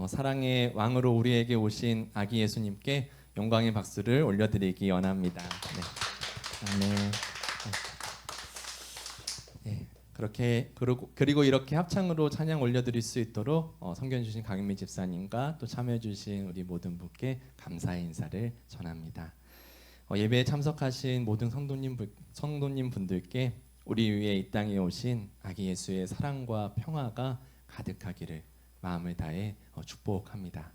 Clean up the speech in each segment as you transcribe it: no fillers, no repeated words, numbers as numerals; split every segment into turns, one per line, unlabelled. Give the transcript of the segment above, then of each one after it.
사랑의 왕으로 우리에게 오신 아기 예수님께 영광의 박수를 올려드리기 원합니다. 네. 아멘. 네. 그리고 이렇게 합창으로 찬양 올려드릴 수 있도록 성경 주신 강윤미 집사님과 또 참여해 주신 우리 모든 분께 감사의 인사를 전합니다. 예배에 참석하신 모든 성도님 분들께 우리 위에 이 땅에 오신 아기 예수의 사랑과 평화가 가득하기를 마음을 다해 축복합니다.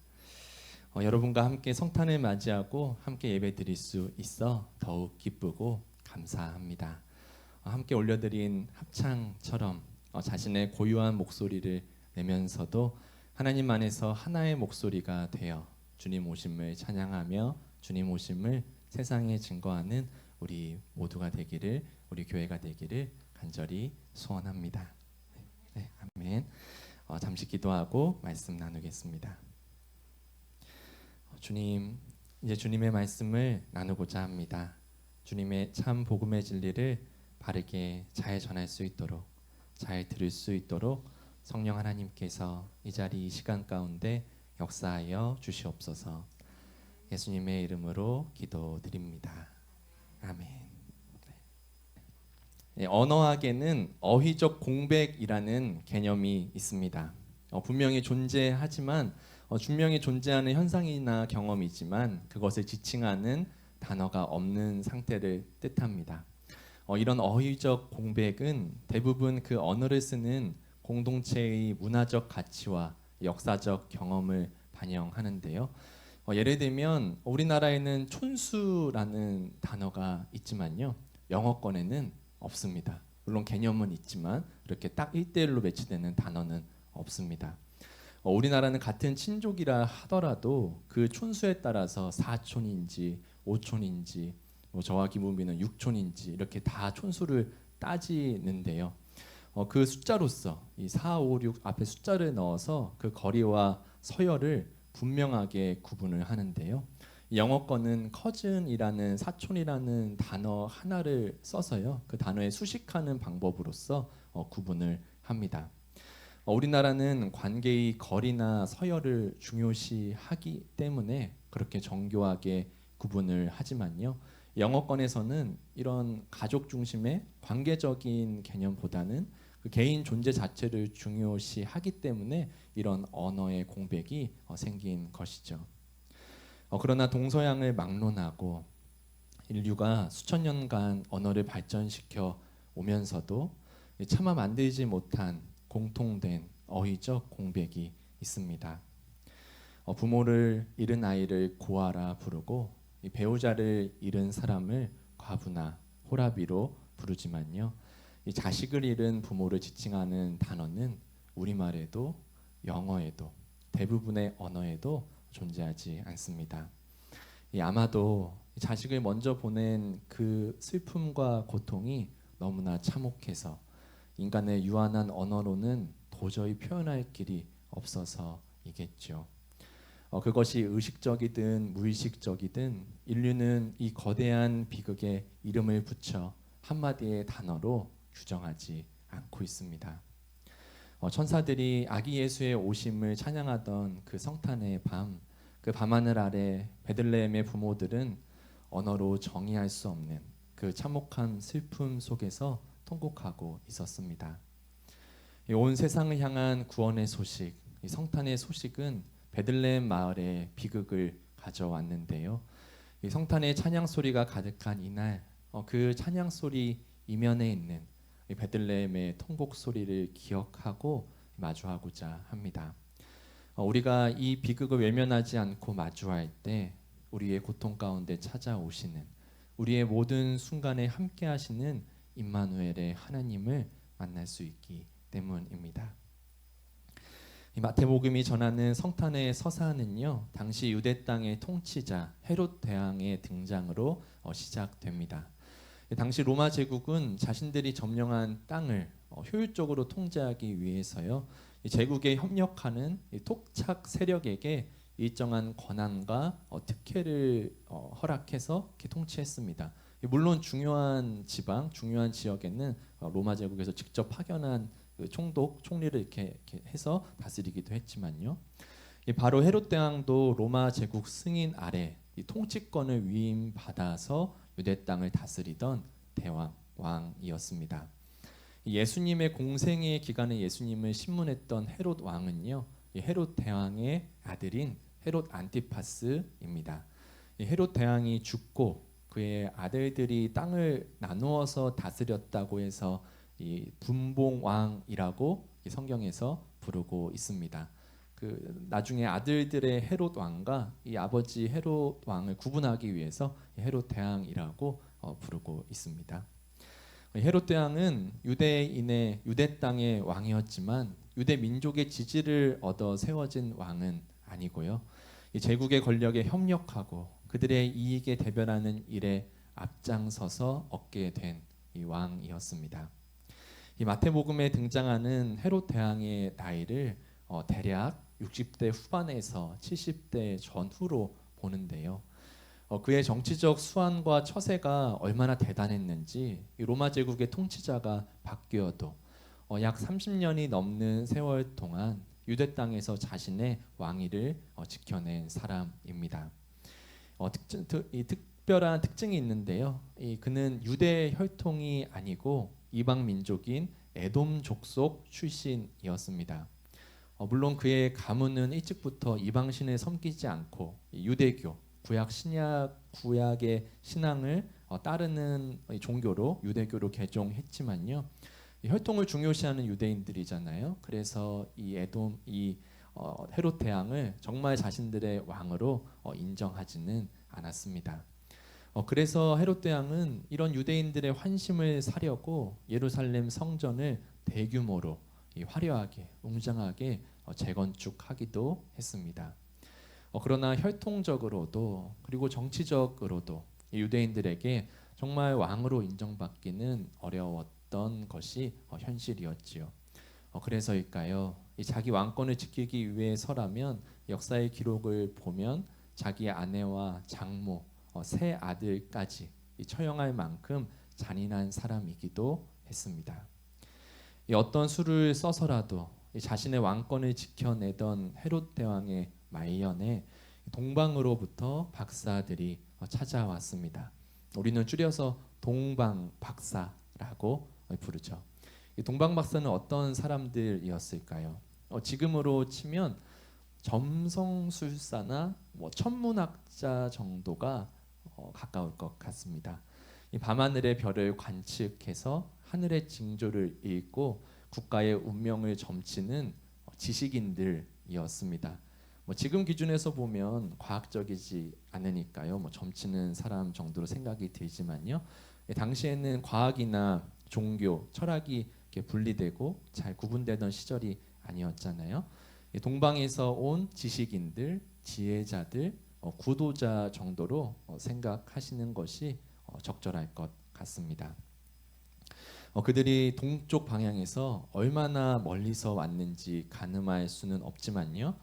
여러분과 함께 성탄을 맞이하고 함께 예배 드릴 수 있어 더욱 기쁘고 감사합니다. 함께 올려드린 합창처럼 자신의 고유한 목소리를 내면서도 하나님 안에서 하나의 목소리가 되어 주님 오심을 찬양하며 주님 오심을 세상에 증거하는 우리 모두가 되기를, 우리 교회가 되기를 간절히 소원합니다. 네, 아멘. 잠시 기도하고 말씀 나누겠습니다. 주님, 이제 주님의 말씀을 나누고자 합니다. 주님의 참 복음의 진리를 바르게 잘 전할 수 있도록, 잘 들을 수 있도록 성령 하나님께서 이 자리 이 시간 가운데 역사하여 주시옵소서. 예수님의 이름으로 기도드립니다. 아멘. 네, 언어학에는 어휘적 공백이라는 개념이 있습니다. 분명히 존재하지만 분명히 존재하는 현상이나 경험이지만 그것을 지칭하는 단어가 없는 상태를 뜻합니다. 이런 어휘적 공백은 대부분 그 언어를 쓰는 공동체의 문화적 가치와 역사적 경험을 반영하는데요. 예를 들면 우리나라에는 촌수라는 단어가 있지만요, 영어권에는 없습니다. 물론 개념은 있지만 이렇게 딱 1대1로 매치되는 단어는 없습니다. 우리나라는 같은 친족이라 하더라도 그 촌수에 따라서 4촌인지 5촌인지 저와 김우빈은 6촌인지 이렇게 다 촌수를 따지는데요. 그 숫자로서 이 4, 5, 6 앞에 숫자를 넣어서 그 거리와 서열을 분명하게 구분을 하는데요. 영어권은 cousin이라는 사촌이라는 단어 하나를 써서요, 그 단어에 수식하는 방법으로서 구분을 합니다. 우리나라는 관계의 거리나 서열을 중요시하기 때문에 그렇게 정교하게 구분을 하지만요, 영어권에서는 이런 가족 중심의 관계적인 개념보다는 그 개인 존재 자체를 중요시하기 때문에 이런 언어의 공백이 생긴 것이죠. 그러나 동서양을 막론하고 인류가 수천 년간 언어를 발전시켜 오면서도 차마 만들지 못한 공통된 어휘적 공백이 있습니다. 부모를 잃은 아이를 고아라 부르고 배우자를 잃은 사람을 과부나 호라비로 부르지만요, 이 자식을 잃은 부모를 지칭하는 단어는 우리말에도 영어에도 대부분의 언어에도 존재하지 않습니다. 아마도 자식을 먼저 보낸 그 슬픔과 고통이 너무나 참혹해서 인간의 유한한 언어로는 도저히 표현할 길이 없어서이겠죠. 그것이 의식적이든 무의식적이든 인류는 이 거대한 비극에 이름을 붙여 한마디의 단어로 규정하지 않고 있습니다. 천사들이 아기 예수의 오심을 찬양하던 그 성탄의 밤, 그 밤하늘 아래 베들레헴의 부모들은 언어로 정의할 수 없는 그 참혹한 슬픔 속에서 통곡하고 있었습니다. 온 세상을 향한 구원의 소식, 이 성탄의 소식은 베들레헴 마을에 비극을 가져왔는데요. 이 성탄의 찬양 소리가 가득한 이날, 그 찬양 소리 이면에 있는 이 베들레헴의 통곡 소리를 기억하고 마주하고자 합니다. 우리가 이 비극을 외면하지 않고 마주할 때 우리의 고통 가운데 찾아오시는, 우리의 모든 순간에 함께하시는 임마누엘의 하나님을 만날 수 있기 때문입니다. 이 마태복음이 전하는 성탄의 서사는요, 당시 유대 땅의 통치자 헤롯 대왕의 등장으로 시작됩니다. 당시 로마 제국은 자신들이 점령한 땅을 효율적으로 통제하기 위해서요, 이 제국에 협력하는 이 토착 세력에게 일정한 권한과 특혜를 허락해서 이렇게 통치했습니다. 물론 중요한 지방, 중요한 지역에는 로마 제국에서 직접 파견한 그 총독, 총리를 이렇게 해서 다스리기도 했지만요. 이 바로 헤롯 대왕도 로마 제국 승인 아래 이 통치권을 위임받아서 유대 땅을 다스리던 대왕 왕이었습니다. 예수님의 공생의 기간에 예수님을 신문했던 헤롯 왕은요, 이 헤롯 대왕의 아들인 헤롯 안티파스입니다. 이 헤롯 대왕이 죽고 그의 아들들이 땅을 나누어서 다스렸다고 해서 이 분봉왕이라고 이 성경에서 부르고 있습니다. 그 나중에 아들들의 헤롯 왕과 이 아버지 헤롯 왕을 구분하기 위해서 헤롯 대왕이라고 부르고 있습니다. 헤롯 대왕은 유대인의 유대 땅의 왕이었지만 유대 민족의 지지를 얻어 세워진 왕은 아니고요. 이 제국의 권력에 협력하고 그들의 이익에 대변하는 일에 앞장서서 얻게 된 이 왕이었습니다. 이 마태복음에 등장하는 헤롯 대왕의 나이를 대략 60대 후반에서 70대 전후로 보는데요. 그의 정치적 수완과 처세가 얼마나 대단했는지 이 로마 제국의 통치자가 바뀌어도 약 30년이 넘는 세월 동안 유대 땅에서 자신의 왕위를 지켜낸 사람입니다. 이 특별한 특징이 있는데요. 그는 유대 혈통이 아니고 이방 민족인 에돔 족속 출신이었습니다. 물론 그의 가문은 일찍부터 이방신을 섬기지 않고 유대교, 구약 신약 구약의 신앙을 따르는 종교로 유대교로 개종했지만요. 혈통을 중요시하는 유대인들이잖아요. 그래서 이 에돔 헤롯 대왕을 정말 자신들의 왕으로 인정하지는 않았습니다. 그래서 헤롯 대왕은 이런 유대인들의 환심을 사려고 예루살렘 성전을 대규모로 화려하게 웅장하게 재건축하기도 했습니다. 그러나 혈통적으로도 그리고 정치적으로도 유대인들에게 정말 왕으로 인정받기는 어려웠던 것이 현실이었지요. 그래서일까요? 자기 왕권을 지키기 위해서라면 역사의 기록을 보면 자기 아내와 장모, 세 아들까지 처형할 만큼 잔인한 사람이기도 했습니다. 어떤 수를 써서라도 자신의 왕권을 지켜내던 헤롯 대왕의 말년에 동방으로부터 박사들이 찾아왔습니다. 우리는 줄여서 동방박사라고 부르죠. 동방박사는 어떤 사람들이었을까요? 지금으로 치면 점성술사나 천문학자 정도가 가까울 것 같습니다. 이 밤하늘의 별을 관측해서 하늘의 징조를 읽고 국가의 운명을 점치는 지식인들이었습니다. 지금 기준에서 보면 과학적이지 않으니까요. 점치는 사람 정도로 생각이 들지만요. 당시에는 과학이나 종교, 철학이 이렇게 분리되고 잘 구분되던 시절이 아니었잖아요. 동방에서 온 지식인들, 지혜자들, 구도자 정도로 생각하시는 것이 적절할 것 같습니다. 그들이 동쪽 방향에서 얼마나 멀리서 왔는지 가늠할 수는 없지만요.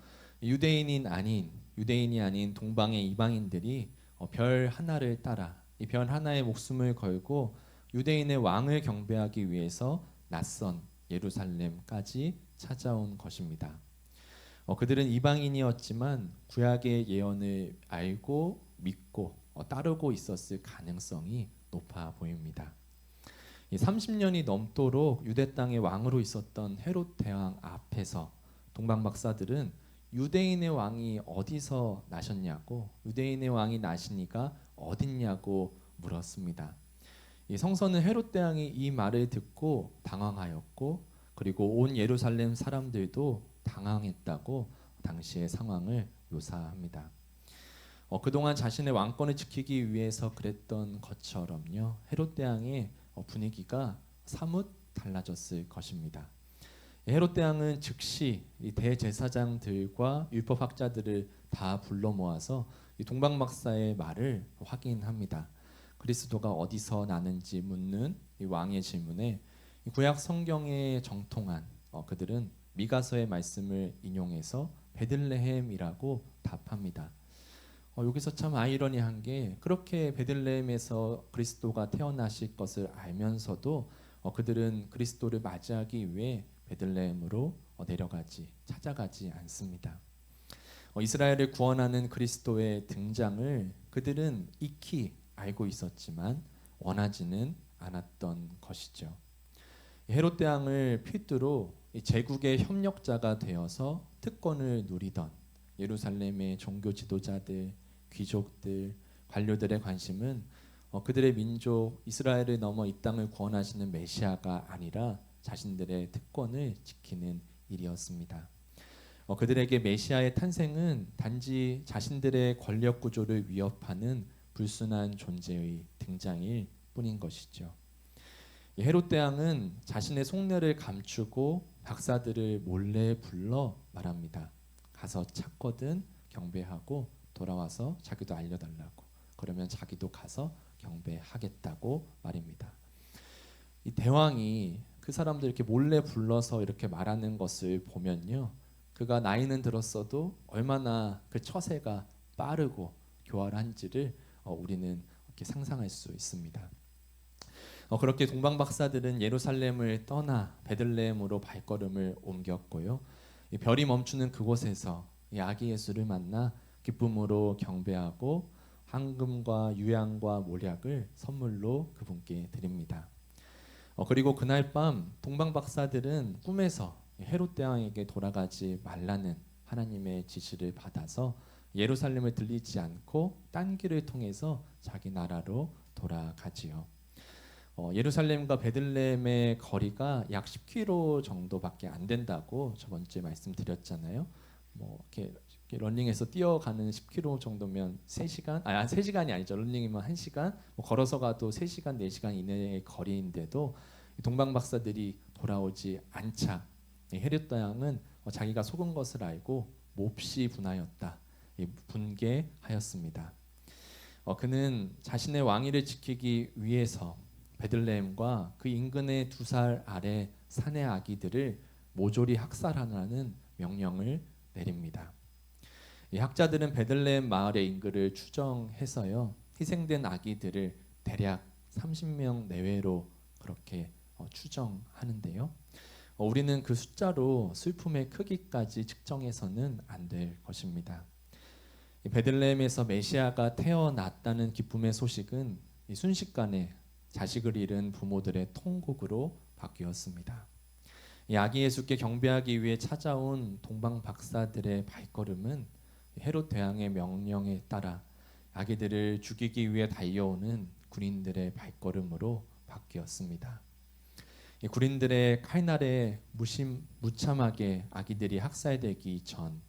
유대인이 아닌 동방의 이방인들이 별 하나를 따라 이 별 하나에 목숨을 걸고 유대인의 왕을 경배하기 위해서 낯선 예루살렘까지 찾아온 것입니다. 그들은 이방인이었지만 구약의 예언을 알고 믿고 따르고 있었을 가능성이 높아 보입니다. 30년이 넘도록 유대 땅의 왕으로 있었던 헤롯 대왕 앞에서 동방 박사들은 유대인의 왕이 어디서 나셨냐고, 유대인의 왕이 나시니가 어딨냐고 물었습니다. 이 성서는 헤롯 대왕이 이 말을 듣고 당황하였고, 그리고 온 예루살렘 사람들도 당황했다고 당시의 상황을 묘사합니다. 그동안 자신의 왕권을 지키기 위해서 그랬던 것처럼요, 헤롯 대왕의 분위기가 사뭇 달라졌을 것입니다. 헤롯 대왕은 즉시 이 대제사장들과 율법학자들을 다 불러 모아서 이 동방 박사의 말을 확인합니다. 그리스도가 어디서 나는지 묻는 이 왕의 질문에 이 구약 성경에 정통한 그들은 미가서의 말씀을 인용해서 베들레헴이라고 답합니다. 여기서 참 아이러니한 게 그렇게 베들레헴에서 그리스도가 태어나실 것을 알면서도 그들은 그리스도를 맞이하기 위해 베들레헴으로 찾아가지 않습니다. 이스라엘을 구원하는 그리스도의 등장을 그들은 익히 알고 있었지만 원하지는 않았던 것이죠. 헤롯 대왕을 필두로 제국의 협력자가 되어서 특권을 누리던 예루살렘의 종교 지도자들, 귀족들, 관료들의 관심은 그들의 민족 이스라엘을 넘어 이 땅을 구원하시는 메시아가 아니라 자신들의 특권을 지키는 일이었습니다. 그들에게 메시아의 탄생은 단지 자신들의 권력 구조를 위협하는 불순한 존재의 등장일 뿐인 것이죠. 헤롯 대왕은 자신의 속내를 감추고 박사들을 몰래 불러 말합니다. 가서 찾거든 경배하고 돌아와서 자기도 알려달라고. 그러면 자기도 가서 경배하겠다고 말입니다. 이 대왕이 그 사람들 이렇게 몰래 불러서 이렇게 말하는 것을 보면요, 그가 나이는 들었어도 얼마나 그 처세가 빠르고 교활한지를 우리는 이렇게 상상할 수 있습니다. 그렇게 동방 박사들은 예루살렘을 떠나 베들레헴으로 발걸음을 옮겼고요. 이 별이 멈추는 그곳에서 이 아기 예수를 만나 기쁨으로 경배하고 황금과 유향과 몰약을 선물로 그분께 드립니다. 그리고 그날 밤 동방 박사들은 꿈에서 헤롯 대왕에게 돌아가지 말라는 하나님의 지시를 받아서 예루살렘을 들리지 않고 딴 길을 통해서 자기 나라로 돌아가지요. 예루살렘과 베들레헴의 거리가 약 10km 정도밖에 안 된다고 저번 주에 말씀드렸잖아요. 이렇게 러닝해서 뛰어가는 10km 정도면 3시간? 3시간이 아니죠. 러닝이면 1시간, 걸어서 가도 3시간, 4시간 이내의 거리인데도 동방 박사들이 돌아오지 않자 헤롯 대왕은 자기가 속은 것을 알고 몹시 분하였다. 분개하였습니다. 그는 자신의 왕위를 지키기 위해서 베들레헴과 그 인근의 2살 아래 사내 아기들을 모조리 학살하라는 명령을 내립니다. 이 학자들은 베들레헴 마을의 인구를 추정해서요, 희생된 아기들을 대략 30명 내외로 그렇게 추정하는데요. 우리는 그 숫자로 슬픔의 크기까지 측정해서는 안 될 것입니다. 베들레헴에서 메시아가 태어났다는 기쁨의 소식은 순식간에 자식을 잃은 부모들의 통곡으로 바뀌었습니다. 이 아기 예수께 경배하기 위해 찾아온 동방 박사들의 발걸음은 헤롯 대왕의 명령에 따라 아기들을 죽이기 위해 달려오는 군인들의 발걸음으로 바뀌었습니다. 이 군인들의 칼날에 무참하게 아기들이 학살되기 전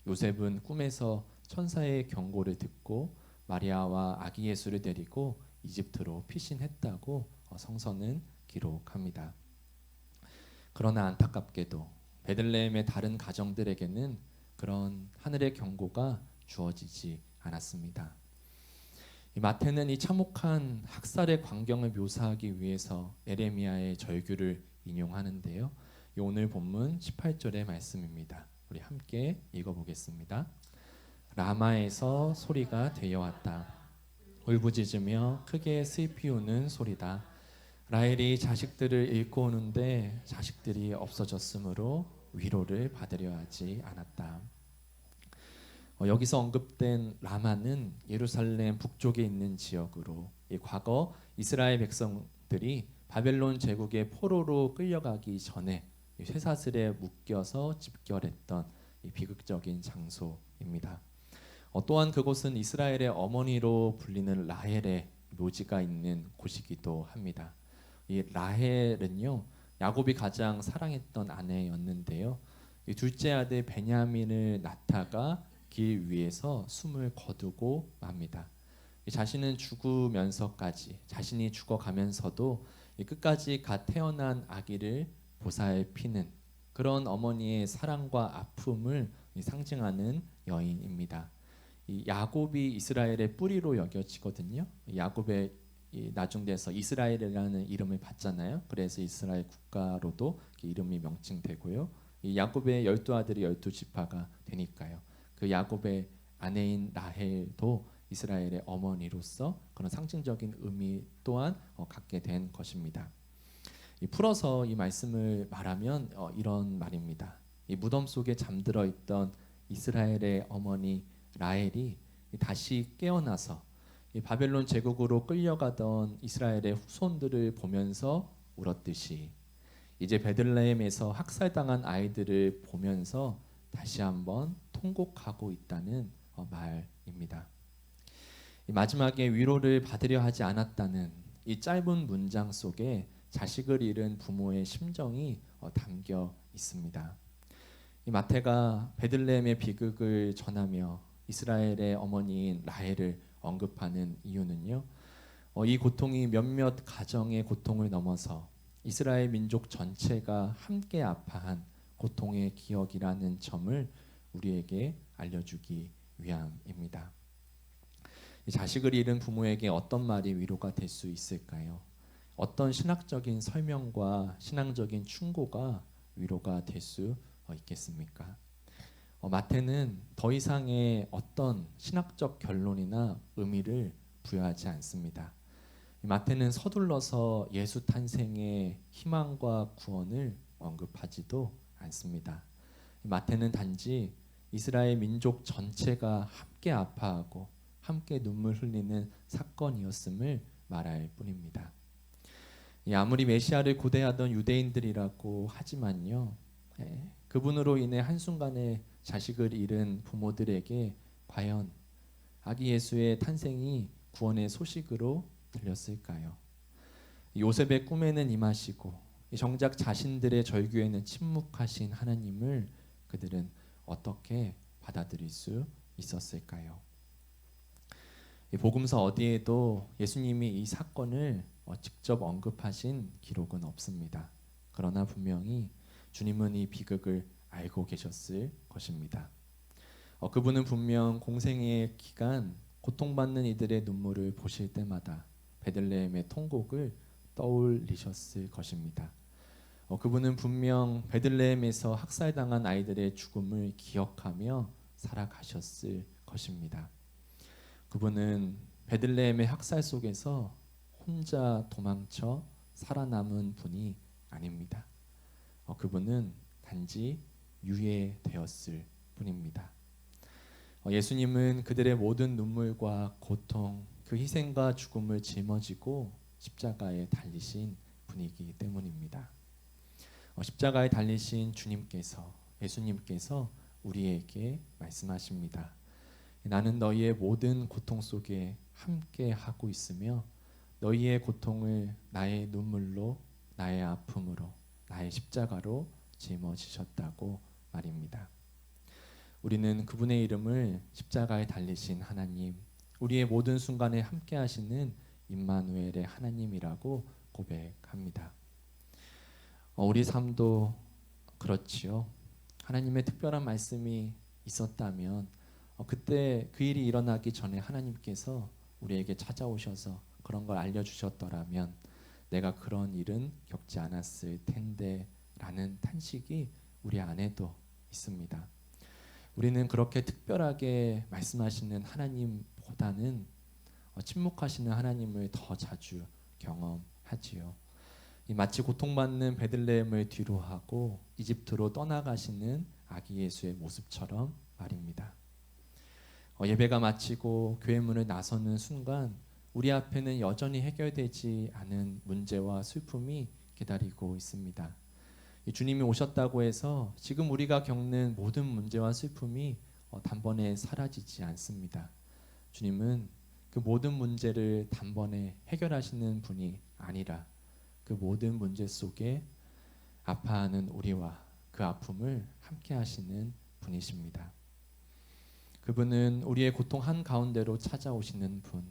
요셉은 꿈에서 천사의 경고를 듣고 마리아와 아기 예수를 데리고 이집트로 피신했다고 성서는 기록합니다. 그러나 안타깝게도 베들레헴의 다른 가정들에게는 그런 하늘의 경고가 주어지지 않았습니다. 이 마태는 이 참혹한 학살의 광경을 묘사하기 위해서 에레미야의 절규를 인용하는데요. 오늘 본문 18절의 말씀입니다. 우리 함께 읽어보겠습니다. 라마에서 소리가 되어왔다. 울부짖으며 크게 슬피 우는 소리다. 라헬이 자식들을 잃고 오는데 자식들이 없어졌으므로 위로를 받으려 하지 않았다. 여기서 언급된 라마는 예루살렘 북쪽에 있는 지역으로 과거 이스라엘 백성들이 바벨론 제국의 포로로 끌려가기 전에 쇠사슬에 묶여서 집결했던 비극적인 장소입니다. 또한 그곳은 이스라엘의 어머니로 불리는 라헬의 묘지가 있는 곳이기도 합니다. 이 라헬은요, 야곱이 가장 사랑했던 아내였는데요. 이 둘째 아들 베냐민을 낳다가 길 위에서 숨을 거두고 맙니다. 자신은 죽으면서까지, 자신이 죽어가면서도 끝까지 갓 태어난 아기를 보살피는 그런 어머니의 사랑과 아픔을 상징하는 여인입니다. 이 야곱이 이스라엘의 뿌리로 여겨지거든요. 야곱의 나중돼서 이스라엘이라는 이름을 받잖아요. 그래서 이스라엘 국가로도 이름이 명칭되고요. 이 야곱의 12아들이 12지파가 되니까요. 그 야곱의 아내인 라헬도 이스라엘의 어머니로서 그런 상징적인 의미 또한 갖게 된 것입니다. 풀어서 이 말씀을 말하면 이런 말입니다. 이 무덤 속에 잠들어 있던 이스라엘의 어머니 라헬이 다시 깨어나서 이 바벨론 제국으로 끌려가던 이스라엘의 후손들을 보면서 울었듯이 이제 베들레헴에서 학살당한 아이들을 보면서 다시 한번 통곡하고 있다는 말입니다. 이 마지막에 위로를 받으려 하지 않았다는 이 짧은 문장 속에 자식을 잃은 부모의 심정이 담겨 있습니다. 이 마태가 베들레헴의 비극을 전하며 이스라엘의 어머니인 라헬을 언급하는 이유는요. 이 고통이 몇몇 가정의 고통을 넘어서 이스라엘 민족 전체가 함께 아파한 고통의 기억이라는 점을 우리에게 알려주기 위함입니다. 이 자식을 잃은 부모에게 어떤 말이 위로가 될 수 있을까요? 어떤 신학적인 설명과 신앙적인 충고가 위로가 될 수 있겠습니까? 마태는 더 이상의 어떤 신학적 결론이나 의미를 부여하지 않습니다. 마태는 서둘러서 예수 탄생의 희망과 구원을 언급하지도 않습니다. 마태는 단지 이스라엘 민족 전체가 함께 아파하고 함께 눈물 흘리는 사건이었음을 말할 뿐입니다. 아무리 메시아를 고대하던 유대인들이라고 하지만요, 그분으로 인해 한순간에 자식을 잃은 부모들에게 과연 아기 예수의 탄생이 구원의 소식으로 들렸을까요? 요셉의 꿈에는 임하시고 정작 자신들의 절규에는 침묵하신 하나님을 그들은 어떻게 받아들일 수 있었을까요? 복음서 어디에도 예수님이 이 사건을 직접 언급하신 기록은 없습니다. 그러나 분명히 주님은 이 비극을 알고 계셨을 것입니다. 그분은 분명 공생의 기간 고통받는 이들의 눈물을 보실 때마다 베들레헴의 통곡을 떠올리셨을 것입니다. 그분은 분명 베들레헴에서 학살당한 아이들의 죽음을 기억하며 살아가셨을 것입니다. 그분은 베들레헴의 학살 속에서 혼자 도망쳐 살아남은 분이 아닙니다. 그분은 단지 유예되었을 뿐입니다. 예수님은 그들의 모든 눈물과 고통, 그 희생과 죽음을 짊어지고 십자가에 달리신 분이기 때문입니다. 십자가에 달리신 주님께서, 예수님께서 우리에게 말씀하십니다. 나는 너희의 모든 고통 속에 함께 하고 있으며 너희의 고통을 나의 눈물로, 나의 아픔으로, 나의 십자가로 짊어지셨다고 말입니다. 우리는 그분의 이름을 십자가에 달리신 하나님, 우리의 모든 순간에 함께 하시는 임마누엘의 하나님이라고 고백합니다. 우리 삶도 그렇지요. 하나님의 특별한 말씀이 있었다면 그때 그 일이 일어나기 전에 하나님께서 우리에게 찾아오셔서 그런 걸 알려주셨더라면 내가 그런 일은 겪지 않았을 텐데 라는 탄식이 우리 안에도 있습니다. 우리는 그렇게 특별하게 말씀하시는 하나님보다는 침묵하시는 하나님을 더 자주 경험하지요. 마치 고통받는 베들레헴을 뒤로하고 이집트로 떠나가시는 아기 예수의 모습처럼 말입니다. 예배가 마치고 교회 문을 나서는 순간 우리 앞에는 여전히 해결되지 않은 문제와 슬픔이 기다리고 있습니다. 주님이 오셨다고 해서 지금 우리가 겪는 모든 문제와 슬픔이 단번에 사라지지 않습니다. 주님은 그 모든 문제를 단번에 해결하시는 분이 아니라 그 모든 문제 속에 아파하는 우리와 그 아픔을 함께 하시는 분이십니다. 그분은 우리의 고통 한가운데로 찾아오시는 분,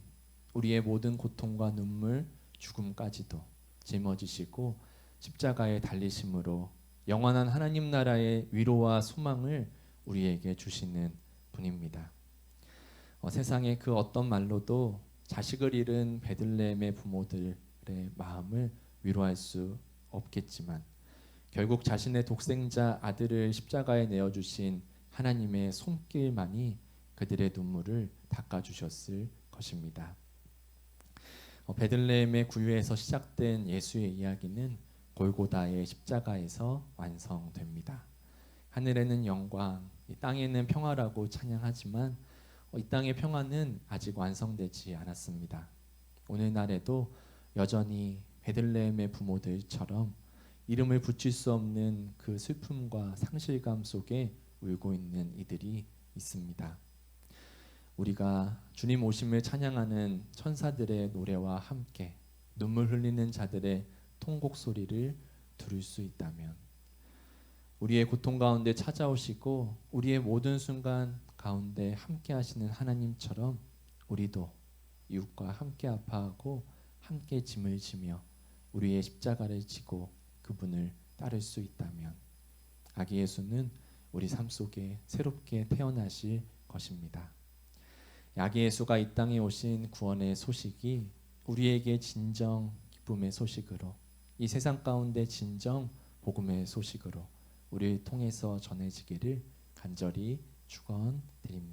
우리의 모든 고통과 눈물, 죽음까지도 짊어지시고 십자가에 달리심으로 영원한 하나님 나라의 위로와 소망을 우리에게 주시는 분입니다. 세상의 그 어떤 말로도 자식을 잃은 베들레헴의 부모들의 마음을 위로할 수 없겠지만 결국 자신의 독생자 아들을 십자가에 내어주신 하나님의 손길만이 그들의 눈물을 닦아주셨을 것입니다. 베들레헴의 구유에서 시작된 예수의 이야기는 골고다의 십자가에서 완성됩니다. 하늘에는 영광, 이 땅에는 평화라고 찬양하지만 이 땅의 평화는 아직 완성되지 않았습니다. 오늘날에도 여전히 베들레헴의 부모들처럼 이름을 붙일 수 없는 그 슬픔과 상실감 속에 울고 있는 이들이 있습니다. 우리가 주님 오심을 찬양하는 천사들의 노래와 함께 눈물 흘리는 자들의 통곡 소리를 들을 수 있다면, 우리의 고통 가운데 찾아오시고 우리의 모든 순간 가운데 함께 하시는 하나님처럼 우리도 이웃과 함께 아파하고 함께 짐을 지며 우리의 십자가를 지고 그분을 따를 수 있다면, 아기 예수는 우리 삶 속에 새롭게 태어나실 것입니다. 아기 예수가 이 땅에 오신 구원의 소식이 우리에게 진정 기쁨의 소식으로, 이 세상 가운데 진정 복음의 소식으로 우리를 통해서 전해지기를 간절히 축원드립니다.